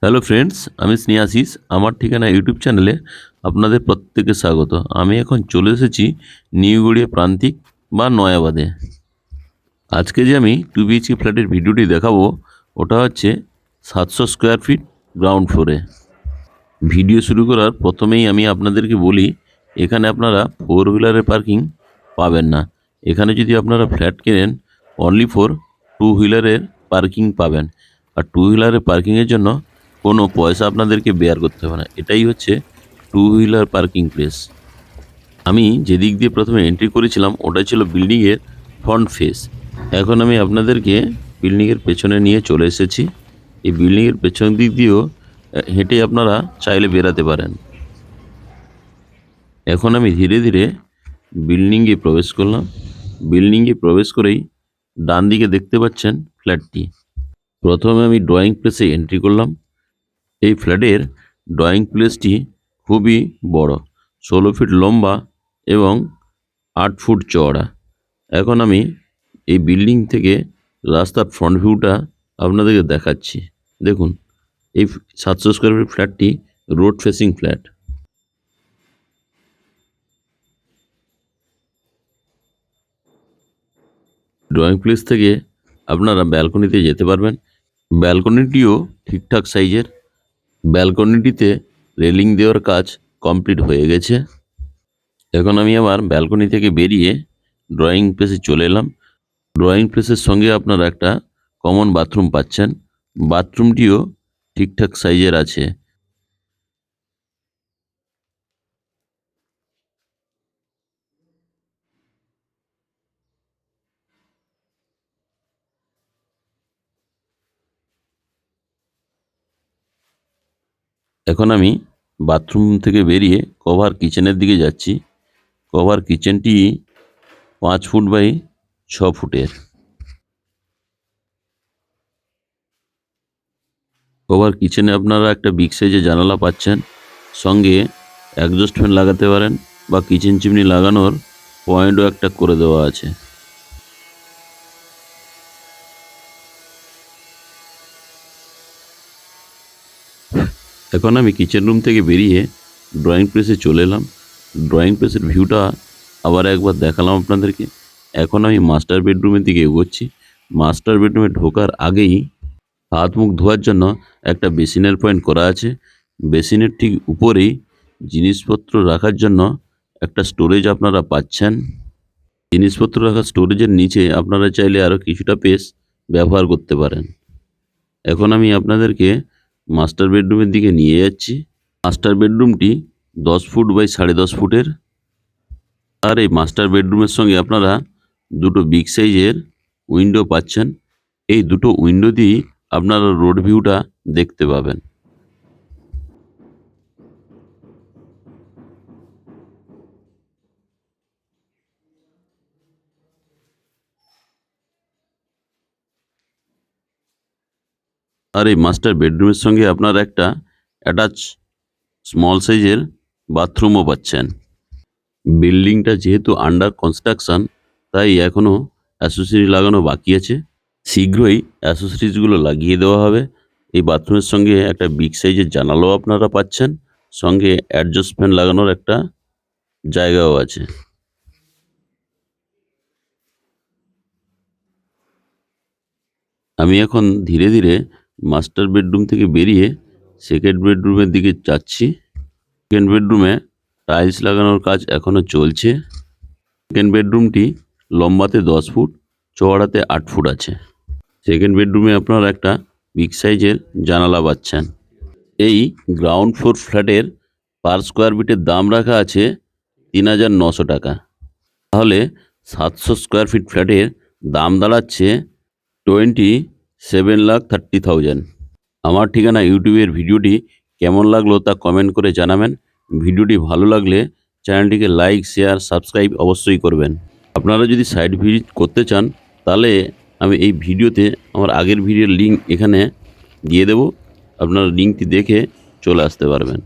Hello friends, আমি স্নেহাশিস। আমার ঠিকানা ইউটিউব চ্যানেলে আপনাদের প্রত্যেককে স্বাগত। আমি এখন চলে এসেছি নিউ গড়িয়া প্রান্তিক বা নয়াবাদে। আজকে যে আমি 2 BHK ফ্ল্যাটের ভিডিওটি দেখাবো, ওটা হচ্ছে 700 স্কোয়ার ফিট গ্রাউন্ড ফ্লোরে। ভিডিও শুরু করার প্রথমেই আমি আপনাদেরকে বলি, এখানে আপনারা 4 হুইলারের পার্কিং পাবেন না। এখানে যদি আপনারা ফ্ল্যাট কেনেন, অনলি ফর 2 হুইলারের পার্কিং পাবেন। আর 2 হুইলারের পার্কিংয়ের জন্য কোনো পয়সা আপনাদেরকে বেয়ার করতে হবে না। এটাই হচ্ছে 2 হুইলার পার্কিং প্লেস। আমি যেদিক দিয়ে প্রথমে এন্ট্রি করেছিলাম, ওটা ছিল বিল্ডিংয়ের ফ্রন্ট ফেস। এখন আমি আপনাদেরকে বিল্ডিংয়ের পেছনে নিয়ে চলে এসেছি। এই বিল্ডিংয়ের পেছন দিক দিয়েও হেঁটে আপনারা চাইলে বেরাতে পারেন। এখন আমি ধীরে ধীরে বিল্ডিংয়ে প্রবেশ করলাম। বিল্ডিংয়ে প্রবেশ করেই ডান দিকে দেখতে পাচ্ছেন ফ্ল্যাটটি। প্রথমে আমি ড্রয়িং প্লেসে এন্ট্রি করলাম। এই ফ্ল্যাটের ড্রয়িং প্লেসটি খুবই বড়, 16 ফিট লম্বা এবং 8 ফুট চওড়া। এখন আমি এই বিল্ডিং থেকে রাস্তার ফ্রন্ট ভিউটা আপনাদেরকে দেখাচ্ছি। দেখুন, এই 700 স্কোয়ার ফিট ফ্ল্যাটটি road facing flat. Drawing place থেকে আপনারা ব্যালকনিতে যেতে পারবেন। ব্যালকনিটিও ঠিকঠাক সাইজের। ব্যালকনিটিতে রেলিং দেওয়ার কাজ কমপ্লিট হয়ে গেছে। এখন আমি আমার ব্যালকনি থেকে বেরিয়ে ড্রয়িং প্লেসে চলে এলাম। ড্রয়িং প্লেসের সঙ্গে আপনারা একটা কমন বাথরুম পাচ্ছেন। বাথরুমটিও ঠিকঠাক সাইজের আছে। এখন আমি বাথরুম থেকে বেরিয়ে কভার কিচেনের দিকে যাচ্ছি। কভার কিচেনটি 5 ফুট বাই 6 ফুটের। কভার কিচেনে আপনারা একটা বিগ সাইজের জানালা পাচ্ছেন। সঙ্গে অ্যাডজাস্ট ফ্যান লাগাতে পারেন বা কিচেন চিমনি লাগানোর পয়েন্টও একটা করে দেওয়া আছে। এখন আমি কিচেন রুম থেকে বেরিয়ে ড্রয়িং প্লেসে চলে এলাম। ড্রয়িং প্লেসের ভিউটা আবার একবার দেখালাম আপনাদেরকে। এখন আমি মাস্টার বেডরুমের দিকে এগোচ্ছি। মাস্টার বেডরুমে ঢোকার আগেই হাত মুখ ধোয়ার জন্য একটা বেসিনের পয়েন্ট করা আছে। বেসিনের ঠিক উপরেই জিনিসপত্র রাখার জন্য একটা স্টোরেজ আপনারা পাচ্ছেন। জিনিসপত্র রাখার স্টোরেজের নিচে আপনারা চাইলে আরও কিছুটা স্পেস ব্যবহার করতে পারেন। এখন আমি আপনাদেরকে মাস্টার বেডরুমের দিকে নিয়ে যাচ্ছি। মাস্টার বেডরুমটি 10 ফুট বাই 10.5 ফুটের। আর এই মাস্টার বেডরুমের সঙ্গে আপনারা দুটো বিগ সাইজের উইন্ডো পাচ্ছেন। এই দুটো উইন্ডো দিয়েই আপনারা রোড ভিউটা দেখতে পাবেন। আর এই মাস্টার বেডরুমের সঙ্গে আপনারা একটা অ্যাটাচ স্মল সাইজের বাথরুমও পাচ্ছেন। বিল্ডিংটা যেহেতু আন্ডার কনস্ট্রাকশন, তাই এখনও অ্যাসেসরি লাগানো বাকি আছে। শীঘ্রই অ্যাসেসরিজগুলো লাগিয়ে দেওয়া হবে। এই বাথরুমের সঙ্গে একটা বিগ সাইজের জানালাও আপনারা পাচ্ছেন। সঙ্গে অ্যাডজাস্ট ফ্যান লাগানোর একটা জায়গাও আছে। আমি এখন ধীরে ধীরে মাস্টার বেডরুম থেকে বেরিয়ে সেকেন্ড বেডরুমের দিকে যাচ্ছি। সেকেন্ড বেডরুমে টাইলস লাগানোর কাজ এখনও চলছে। সেকেন্ড বেডরুমটি লম্বাতে 10 ফুট, চওড়াতে 8 ফুট আছে। সেকেন্ড বেডরুমে আপনারা একটা বিগ সাইজের জানালা পাচ্ছেন। এই গ্রাউন্ড ফ্লোর ফ্ল্যাটের পার স্কোয়ার ফিটের দাম রাখা আছে 3,900 টাকা। তাহলে 700 স্কোয়ার ফিট ফ্ল্যাটের দাম দাঁড়াচ্ছে 27,30,000। আমার ঠিকানা ইউটিউবের ভিডিওটি কেমন লাগলো তা কমেন্ট করে জানাবেন। ভিডিওটি ভালো লাগলে চ্যানেলটিকে লাইক, শেয়ার, সাবস্ক্রাইব অবশ্যই করবেন। আপনারা যদি সাইট ভিজিট করতে চান, তাহলে আমি এই ভিডিওতে আমার আগের ভিডিওর লিঙ্ক এখানে দিয়ে দেব। আপনারা লিঙ্কটি দেখে চলে আসতে পারবেন।